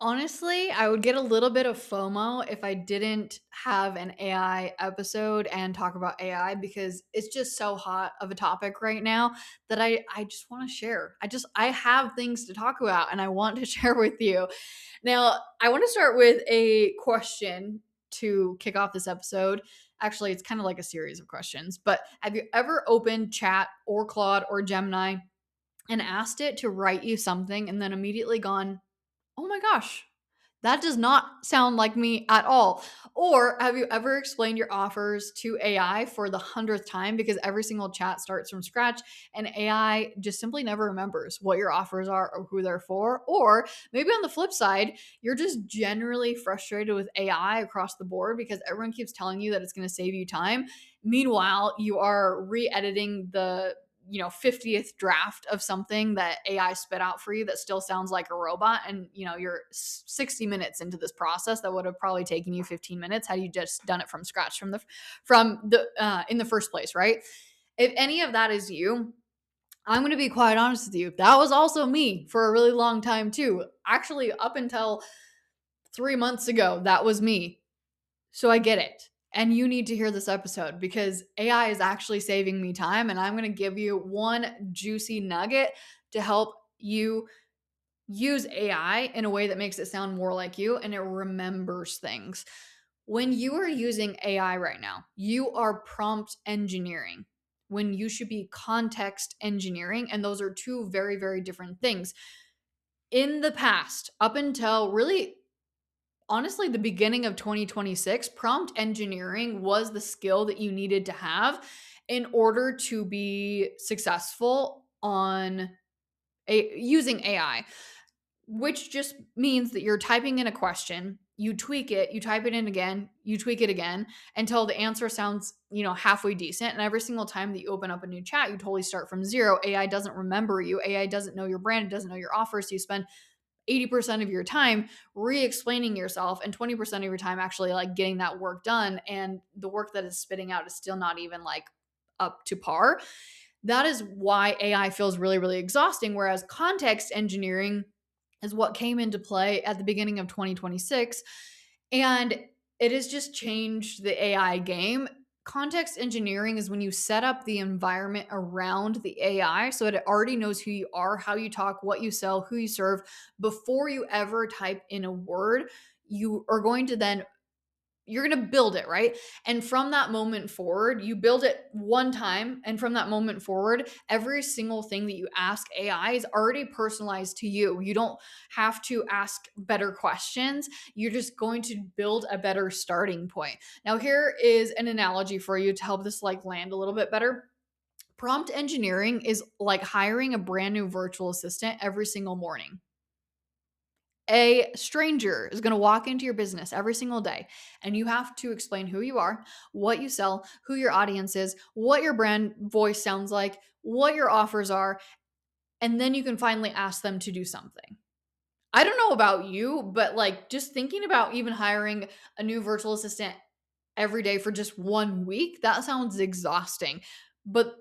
Honestly, I would get a little bit of FOMO if I didn't have an AI episode and talk about AI because it's just so hot of a topic right now that I just want to share. I have things to talk about and I want to share with you. Now, I want to start with a question to kick off this episode. Actually, it's kind of like a series of questions, but have you ever opened Chat or Claude or Gemini and asked it to write you something and then immediately gone, "Oh my gosh, that does not sound like me at all"? Or have you ever explained your offers to AI for the 100th time because every single chat starts from scratch and AI just simply never remembers what your offers are or who they're for? Or maybe on the flip side, you're just generally frustrated with AI across the board because everyone keeps telling you that it's going to save you time. Meanwhile, you are re-editing the 50th draft of something that AI spit out for you that still sounds like a robot, and you're 60 minutes into this process that would have probably taken you 15 minutes had you just done it from scratch from the in the first place, right? If any of that is you, I'm going to be quite honest with you. That was also me for a really long time too. Actually, up until 3 months ago, that was me. So I get it. And you need to hear this episode because AI is actually saving me time. And I'm going to give you one juicy nugget to help you use AI in a way that makes it sound more like you and it remembers things. When you are using AI right now, you are prompt engineering when you should be context engineering. And those are two very, very different things. In the past, up until really honestly the beginning of 2026, prompt engineering was the skill that you needed to have in order to be successful on using AI, which just means that you're typing in a question, you tweak it, you type it in again, you tweak it again until the answer sounds, halfway decent. And every single time that you open up a new chat, you totally start from zero. AI doesn't remember you. AI doesn't know your brand. It doesn't know your offers. So you spend 80% of your time re-explaining yourself and 20% of your time actually like getting that work done, and the work that is spitting out is still not even like up to par. That is why AI feels really, really exhausting, whereas context engineering is what came into play at the beginning of 2026, and it has just changed the AI game. Context engineering is when you set up the environment around the AI so that it already knows who you are, how you talk, what you sell, who you serve before you ever type in a word. You are going to then you're going to build it, right? And from that moment forward, you build it one time. And from that moment forward, every single thing that you ask AI is already personalized to you. You don't have to ask better questions. You're just going to build a better starting point. Now, here is an analogy for you to help this like land a little bit better. Prompt engineering is like hiring a brand new virtual assistant every single morning. A stranger is going to walk into your business every single day, and you have to explain who you are, what you sell, who your audience is, what your brand voice sounds like, what your offers are, and then you can finally ask them to do something. I don't know about you, but like just thinking about even hiring a new virtual assistant every day for just 1 week, that sounds exhausting. But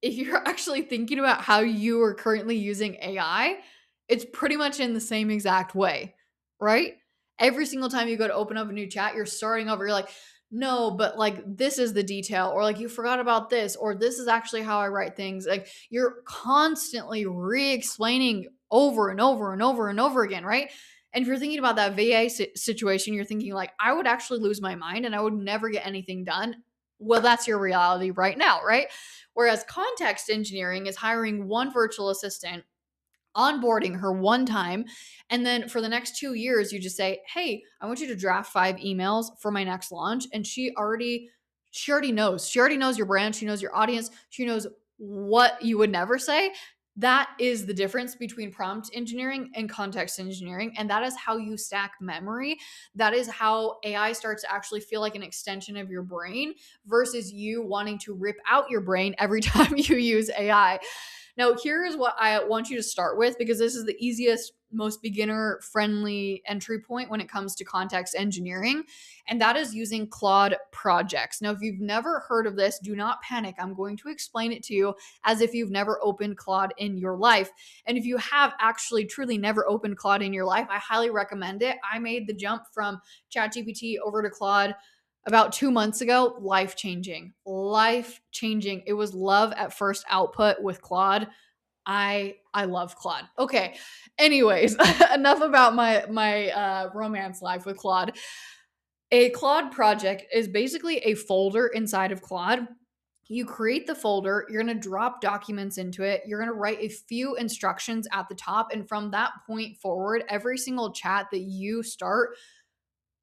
if you're actually thinking about how you are currently using AI, it's pretty much in the same exact way, right? Every single time you go to open up a new chat, you're starting over. You're like, no, but like this is the detail, or like you forgot about this, or this is actually how I write things. Like you're constantly re explaining over and over and over and over again, right? And if you're thinking about that VA situation, you're thinking like, I would actually lose my mind and I would never get anything done. Well, that's your reality right now, right? Whereas context engineering is hiring one virtual assistant, onboarding her one time, and then for the next 2 years, you just say, hey, I want you to draft 5 emails for my next launch. And she already knows. She already knows your brand. She knows your audience. She knows what you would never say. That is the difference between prompt engineering and context engineering. And that is how you stack memory. That is how AI starts to actually feel like an extension of your brain versus you wanting to rip out your brain every time you use AI. Now, here is what I want you to start with because this is the easiest, most beginner friendly entry point when it comes to context engineering, and that is using Claude Projects. Now, if you've never heard of this, do not panic. I'm going to explain it to you as if you've never opened Claude in your life. And if you have actually truly never opened Claude in your life, I highly recommend it. I made the jump from ChatGPT over to Claude about 2 months ago. Life changing. Life changing. It was love at first output with Claude. I love Claude. Okay. Anyways, enough about my romance life with Claude. A Claude project is basically a folder inside of Claude. You create the folder, you're going to drop documents into it, you're going to write a few instructions at the top, and from that point forward, every single chat that you start,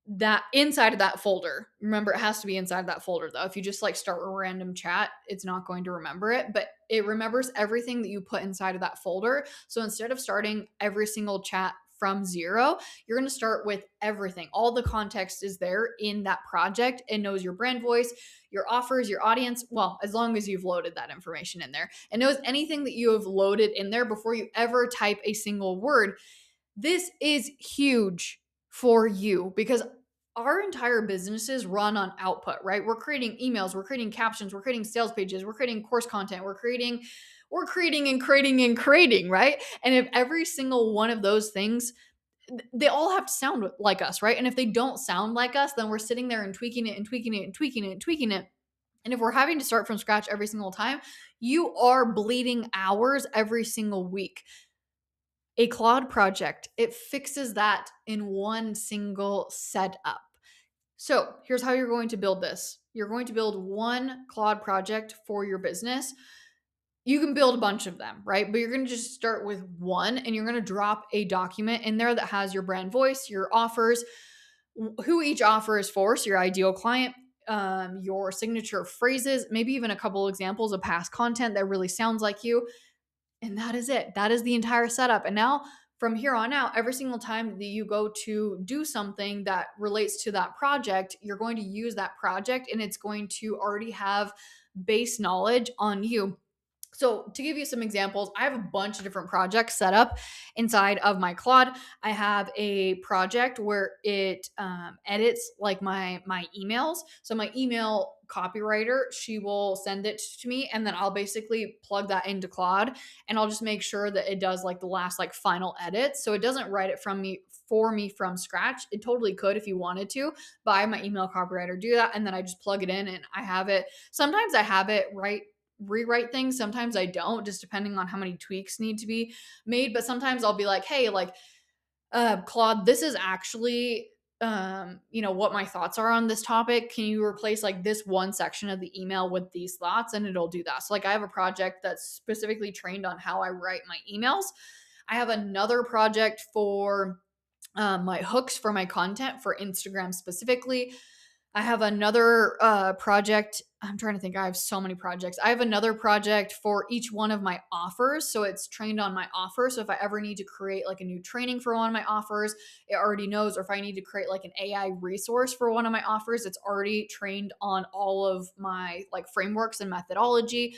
that inside of that folder, remember, it has to be inside that folder though. If you just like start a random chat, it's not going to remember it, but it remembers everything that you put inside of that folder. So instead of starting every single chat from zero, you're going to start with everything. All the context is there in that project. It knows your brand voice, your offers, your audience. Well, as long as you've loaded that information in there, it knows anything that you have loaded in there before you ever type a single word. This is huge for you because our entire businesses run on output, right? We're creating emails, we're creating captions, we're creating sales pages, we're creating course content, we're creating and creating, right? And if every single one of those things, they all have to sound like us, right? And if they don't sound like us, then we're sitting there and tweaking it and tweaking it and tweaking it and tweaking it. And if we're having to start from scratch every single time, you are bleeding hours every single week. A Claude project, it fixes that in one single setup. So here's how you're going to build this. You're going to build one Claude project for your business. You can build a bunch of them, right? But you're going to just start with one, and you're going to drop a document in there that has your brand voice, your offers, who each offer is for, so your ideal client, your signature phrases, maybe even a couple examples of past content that really sounds like you. And that is it. That is the entire setup. And now from here on out, every single time that you go to do something that relates to that project, you're going to use that project and it's going to already have base knowledge on you. So to give you some examples, I have a bunch of different projects set up inside of my Claude. I have a project where it edits like my emails. So my email copywriter, she will send it to me, and then I'll basically plug that into Claude, and I'll just make sure that it does like the last like final edits. So it doesn't write it for me from scratch. It totally could if you wanted to, but I have my email copywriter do that, and then I just plug it in and I have it. Sometimes I have it rewrite things, sometimes I don't, just depending on how many tweaks need to be made. But sometimes I'll be like, hey, like Claude, this is actually what my thoughts are on this topic. Can you replace like this one section of the email with these thoughts? And it'll do that. So like I have a project that's specifically trained on how I write my emails. I have another project for my hooks for my content for Instagram specifically. I have another project. I'm trying to think. I have so many projects. I have another project for each one of my offers. So it's trained on my offers. So if I ever need to create like a new training for one of my offers, it already knows. Or if I need to create like an AI resource for one of my offers, it's already trained on all of my like frameworks and methodology.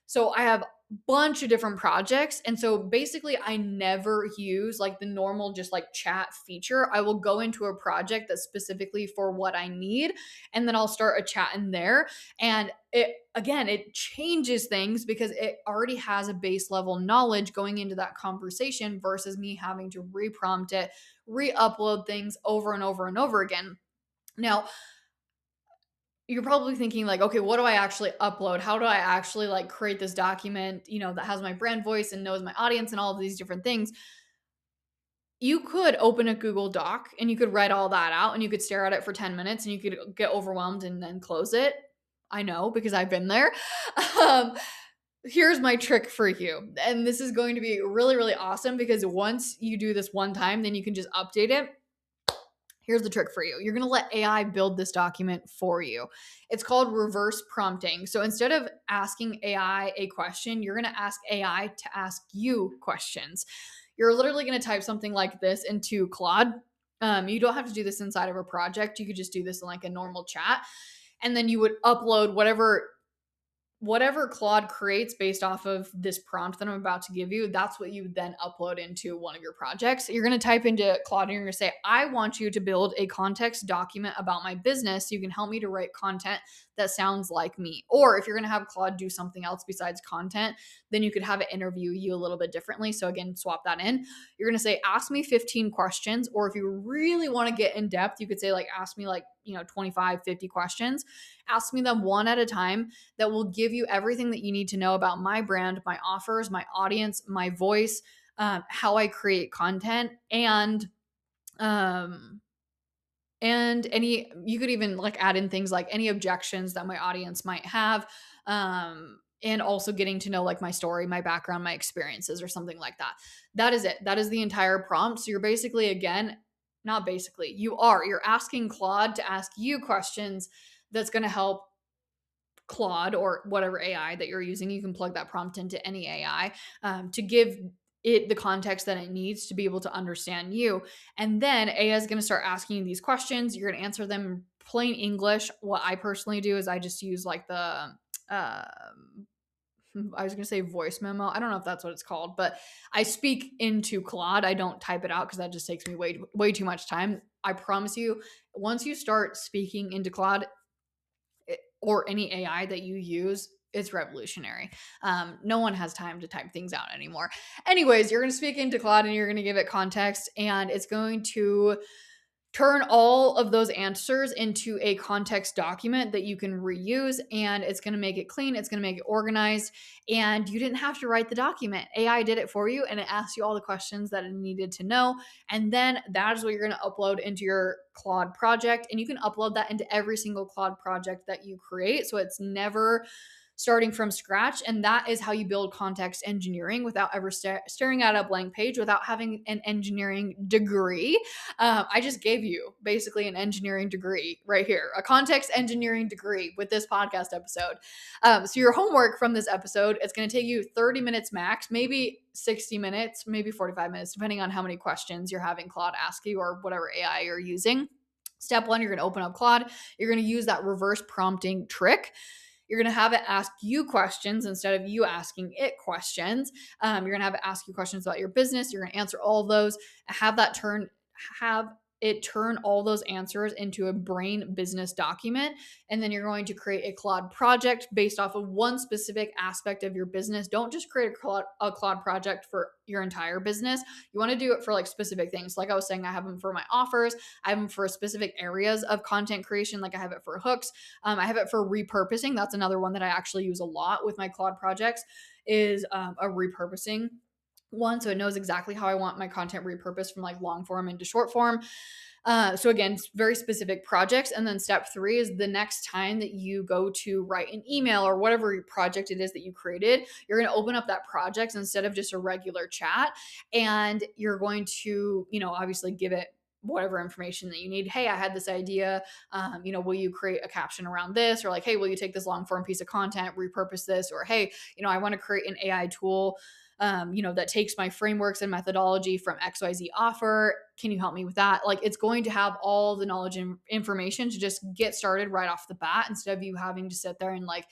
So I have bunch of different projects. And so basically I never use like the normal just like chat feature. I will go into a project that's specifically for what I need, and then I'll start a chat in there. And it changes things because it already has a base level knowledge going into that conversation versus me having to reprompt it, re-upload things over and over and over again. Now, you're probably thinking like, okay, what do I actually upload? How do I actually like create this document, that has my brand voice and knows my audience and all of these different things? You could open a Google Doc and you could write all that out and you could stare at it for 10 minutes and you could get overwhelmed and then close it. I know because I've been there. Um, Here's my trick for you. And this is going to be really, really awesome because once you do this one time, then you can just update it. Here's the trick for you. You're going to let AI build this document for you. It's called reverse prompting. So instead of asking AI a question, you're going to ask AI to ask you questions. You're literally going to type something like this into Claude. You don't have to do this inside of a project. You could just do this in like a normal chat. And then you would upload whatever whatever Claude creates based off of this prompt that I'm about to give you, that's what you then upload into one of your projects. You're going to type into Claude and you're going to say, I want you to build a context document about my business so you can help me to write content that sounds like me. Or if you're going to have Claude do something else besides content, then you could have it interview you a little bit differently. So again, swap that in. You're going to say, ask me 15 questions. Or if you really want to get in depth, you could say like, ask me like, 25, 50 questions. Ask me them one at a time that will give you everything that you need to know about my brand, my offers, my audience, my voice, how I create content, um, and any, you could even like add in things like any objections that my audience might have, and also getting to know like my story, my background, my experiences, or something like that. That is it. That is the entire prompt. So you're basically, again, not basically, you're asking Claude to ask you questions that's going to help Claude or whatever AI that you're using. You can plug that prompt into any AI, to give it the context that it needs to be able to understand you. And then AI is going to start asking you these questions. You're going to answer them in plain English. What I personally do is I just use like I was going to say voice memo. I don't know if that's what it's called, but I speak into Claude. I don't type it out because that just takes me way too much time. I promise you, once you start speaking into Claude, or any AI that you use, it's revolutionary. No one has time to type things out anymore. Anyways, you're going to speak into Claude and you're going to give it context, and it's going to turn all of those answers into a context document that you can reuse, and it's going to make it clean, it's going to make it organized, and you didn't have to write the document. AI did it for you, and it asked you all the questions that it needed to know, and then that is what you're going to upload into your Claude project, and you can upload that into every single Claude project that you create, so it's never starting from scratch. And that is how you build context engineering without ever staring at a blank page, without having an engineering degree. I just gave you basically an engineering degree right here, a context engineering degree with this podcast episode. So your homework from this episode, it's going to take you 30 minutes max, maybe 60 minutes, maybe 45 minutes, depending on how many questions you're having Claude ask you or whatever AI you're using. Step one, you're going to open up Claude. You're going to use that reverse prompting trick. You're going to have it ask you questions instead of you asking it questions. You're going to have it ask you questions about your business. You're going to answer all of those. Have it turn all those answers into a brain business document. And then you're going to create a Claude project based off of one specific aspect of your business. Don't just create a Claude project for your entire business. You want to do it for like specific things. Like I was saying, I have them for my offers. I have them for specific areas of content creation. Like I have it for hooks. I have it for repurposing. That's another one that I actually use a lot with my Claude projects, is a repurposing one. So it knows exactly how I want my content repurposed from like long form into short form. So again, very specific projects. And then step 3 is the next time that you go to write an email or whatever project it is that you created, you're going to open up that project instead of just a regular chat. And you're going to, obviously give it whatever information that you need. Hey, I had this idea. Will you create a caption around this? Or like, hey, will you take this long form piece of content, repurpose this? Or, hey, I want to create an AI tool that takes my frameworks and methodology from XYZ offer. Can you help me with that? Like, it's going to have all the knowledge and information to just get started right off the bat, instead of you having to sit there and like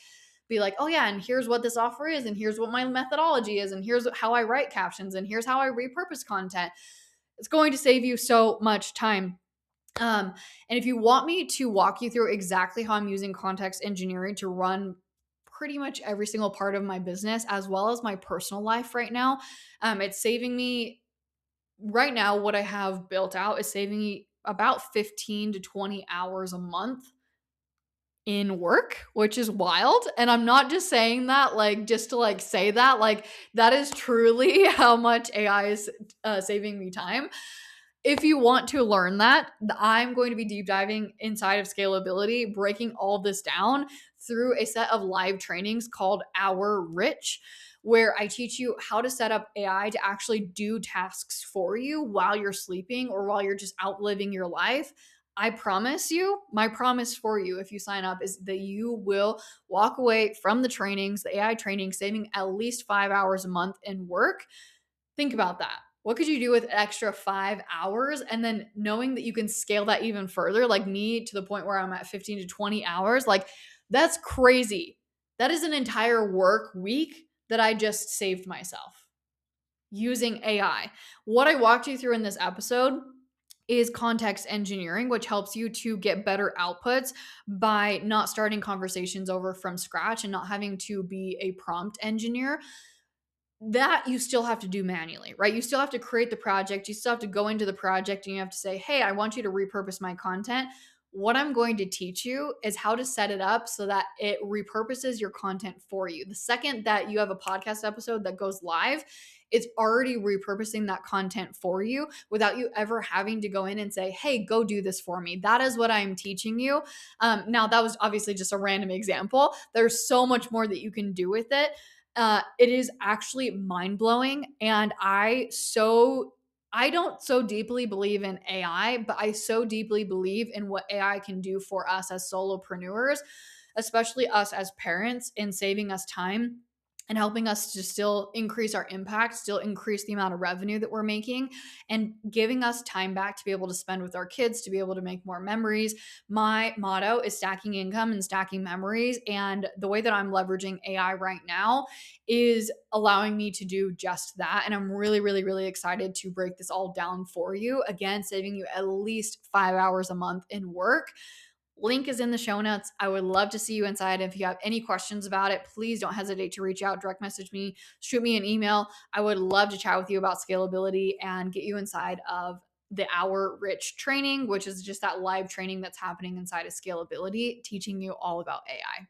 be like, oh yeah, and here's what this offer is, and here's what my methodology is, and here's how I write captions, and here's how I repurpose content. It's going to save you so much time. And if you want me to walk you through exactly how I'm using context engineering to run pretty much every single part of my business as well as my personal life right now, it's saving me right now. What I have built out is saving me about 15 to 20 hours a month in work, which is wild. And I'm not just saying that like just to like say that, like that is truly how much AI is saving me time. If you want to learn that, I'm going to be deep diving inside of scalability, breaking all of this down through a set of live trainings called Hour Rich, where I teach you how to set up AI to actually do tasks for you while you're sleeping or while you're just out living your life. I promise you, my promise for you, if you sign up, is that you will walk away from the trainings, the AI training, saving at least 5 hours a month in work. Think about that. What could you do with an extra 5 hours? And then knowing that you can scale that even further, like me, to the point where I'm at 15 to 20 hours, like that's crazy. That is an entire work week that I just saved myself using AI. What I walked you through in this episode is context engineering, which helps you to get better outputs by not starting conversations over from scratch and not having to be a prompt engineer. That you still have to do manually, right? You still have to create the project. You still have to go into the project and you have to say, hey, I want you to repurpose my content. What I'm going to teach you is how to set it up so that it repurposes your content for you. The second that you have a podcast episode that goes live, it's already repurposing that content for you without you ever having to go in and say, hey, go do this for me. That is what I'm teaching you. Now, that was obviously just a random example. There's so much more that you can do with it. It is actually mind blowing. And I don't so deeply believe in AI, but I so deeply believe in what AI can do for us as solopreneurs, especially us as parents, in saving us time and helping us to still increase our impact, still increase the amount of revenue that we're making, and giving us time back to be able to spend with our kids, to be able to make more memories. My motto is stacking income and stacking memories. And the way that I'm leveraging AI right now is allowing me to do just that. And I'm really, really, really excited to break this all down for you. Again, saving you at least 5 hours a month in work. Link is in the show notes. I would love to see you inside. If you have any questions about it, please don't hesitate to reach out, direct message me, shoot me an email. I would love to chat with you about scalability and get you inside of the Hour Rich training, which is just that live training that's happening inside of Scalability, teaching you all about AI.